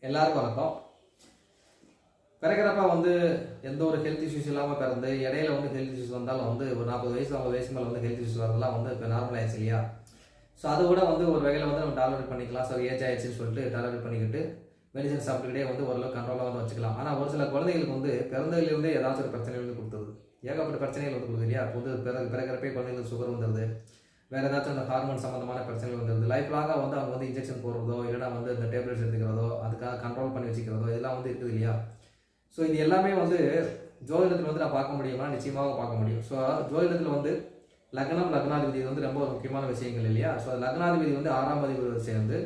எல்லாருக்கும் வணக்கம். பிறக்கிறப்ப வந்து எந்த ஒரு ஹெல்த் இஷ்யூஸ் இல்லாமல் பிறந்து இடையில வந்து ஹெல்த் இஷ்யூஸ் வந்தாலும் வந்து ஒரு 40 வயசு 50 வயசு மேலே வந்து ஹெல்த் இஷ்யூஸ் வரதெல்லாம் வந்து இப்போ நார்மல் ஆயிடுச்சு இல்லையா? ஸோ அதை கூட வந்து ஒரு வகையில் வந்து நம்ம டாலரேட் பண்ணிக்கலாம். ஸோ ஏஜ் ஆயிடுச்சுன்னு சொல்லிட்டு டாலரேட் பண்ணிக்கிட்டு மெடிசன் சாப்பிட்டுக்கிட்டே வந்து ஓரளவு கண்ட்ரோலாக வந்து வச்சுக்கலாம். ஆனால் ஒரு சில குழந்தைகளுக்கு வந்து பிறந்ததுலேருந்தே ஏதாச்சும் ஒரு பிரச்சனை வந்து கொடுத்தது, ஏகப்பட்ட பிரச்சனைகள் வந்து கொடுக்குது இல்லையா? இப்போ வந்து பிறக்கிறப்பே குழந்தைங்களுக்கு சுகர் வந்துடுது, வேறு ஏதாச்சும் அந்த ஹார்மோன் சம்மந்தமான பிரச்சனைகள் வந்துடுது. லைஃப் லாங்காக வந்து அவங்க வந்து இன்ஜெக்ஷன் போடுறதோ இல்லைனா வந்து இந்த டேப்லெட்ஸ் எடுத்துக்கிறதோ அதுக்காக கண்ட்ரோல் பண்ணி வச்சுக்கிறதோ இதெல்லாம் வந்து இருக்குது இல்லையா? ஸோ இது எல்லாமே வந்து ஜோதிடத்தில் வந்து நான் பார்க்க முடியுமா? நிச்சயமாக பார்க்க முடியும். ஸோ ஜோதிடத்தில் வந்து லக்னம் லக்னாதிபதி வந்து ரொம்ப ஒரு முக்கியமான விஷயங்கள் இல்லையா? ஸோ லக்னாதிபதி வந்து 6ஆம் அதிபதியோடு சேர்ந்து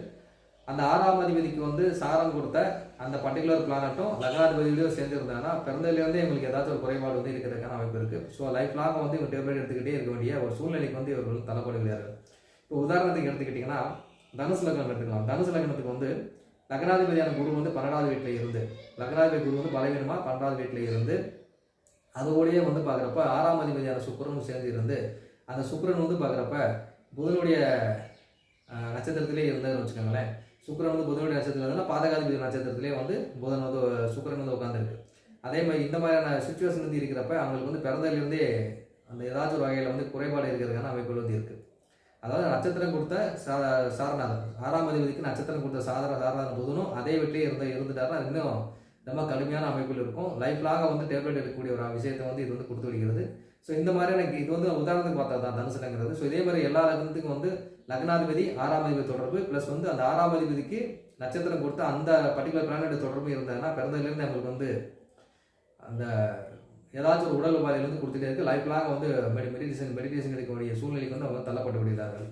அந்த 6ஆம் அதிபதிக்கு வந்து சாரம் கொடுத்த அந்த பர்டிகுலர் பிளானட்டும் லக்னாதிபதியோடு சேர்ந்து இருந்தாங்கன்னா பிறந்ததுலேருந்தே எங்களுக்கு ஏதாச்சும் ஒரு குறைபாடு வந்து இருக்கிறதுக்கான அமைப்பு இருக்குது. ஸோ லைஃப் லாங் வந்து இவங்க டேப்லெட் எடுத்துக்கிட்டே இருக்க வேண்டிய ஒரு சூழ்நிலைக்கு வந்து இவர்கள் தள்ளப்படுகிறார்கள். இப்போ உதாரணத்துக்கு எடுத்துக்கிட்டிங்கன்னா தனுசு லக்னம் எடுத்துக்கலாம். தனுசு லக்னத்துக்கு வந்து லக்னாதிபதியான குரு வந்து 12வது வீட்டில் இருந்து, லக்னாதிபதி குரு வந்து பலவீனமாக 12வது வீட்டில் இருந்து அதோடையே வந்து பார்க்குறப்ப 6ஆம் அதிபதியான சுக்கிரனும் சேர்ந்து இருந்து அந்த சுக்கிரன் வந்து பார்க்குறப்ப புதனுடைய நட்சத்திரத்திலே இருந்தாருன்னு வச்சுக்கோங்களேன். சுக்கிரன் வந்து புதனுடைய நட்சத்திரம் இருந்தால் பாதகாதிபதி நட்சத்திரத்திலே வந்து புதன் வந்து சுக்கிரன் வந்து உட்காந்துருக்கு. அதே மாதிரி இந்த மாதிரியான சுச்சுவேஷன் வந்து இருக்கிறப்ப அவங்களுக்கு வந்து பிறந்ததுலேருந்தே அந்த ஏதாச்சும் ஒரு வகையில் வந்து குறைபாடு இருக்கிறதுக்கான அமைப்புகள் வந்து இருக்குது. அதாவது நட்சத்திரம் கொடுத்த சாரநாதன் 6ஆம் அதிபதிக்கு நட்சத்திரம் கொடுத்த சாரநாதன் புதனும் அதே வீட்டிலே இருந்துட்டாருன்னா இன்னும் ரொம்ப கடுமையான அமைப்பில் இருக்கும். லைஃப் லாங்காக வந்து டேப்லெட் எடுக்கக்கூடிய ஒரு விஷயத்தை வந்து இது வந்து கொடுத்து விடுகிறது. ஸோ இந்த மாதிரி எனக்கு இது வந்து உதாரணத்துக்கு பார்த்தா தான் தனுசுலங்கிறது. ஸோ இதே மாதிரி எல்லா லக்னத்துக்கும் வந்து லக்னாதிபதி 6ஆம் அதிபதி தொடர்பு ப்ளஸ் வந்து அந்த 6ஆம் அதிபதிக்கு நட்சத்திரம் கொடுத்த அந்த பர்டிகுலர் பிளானட் தொடர்பு இருந்தாங்கன்னா பிறந்ததுலேருந்து நம்மளுக்கு வந்து அந்த ஏதாச்சும் ஒரு உடல் உபாதையிலேருந்து கொடுத்துட்டே இருக்குது. லைஃப் லாங் வந்து மெடிடேஷன் எடுக்கக்கூடிய சூழ்நிலைக்கு வந்து அவங்க தள்ளப்பட்டு விடுகிறார்கள்.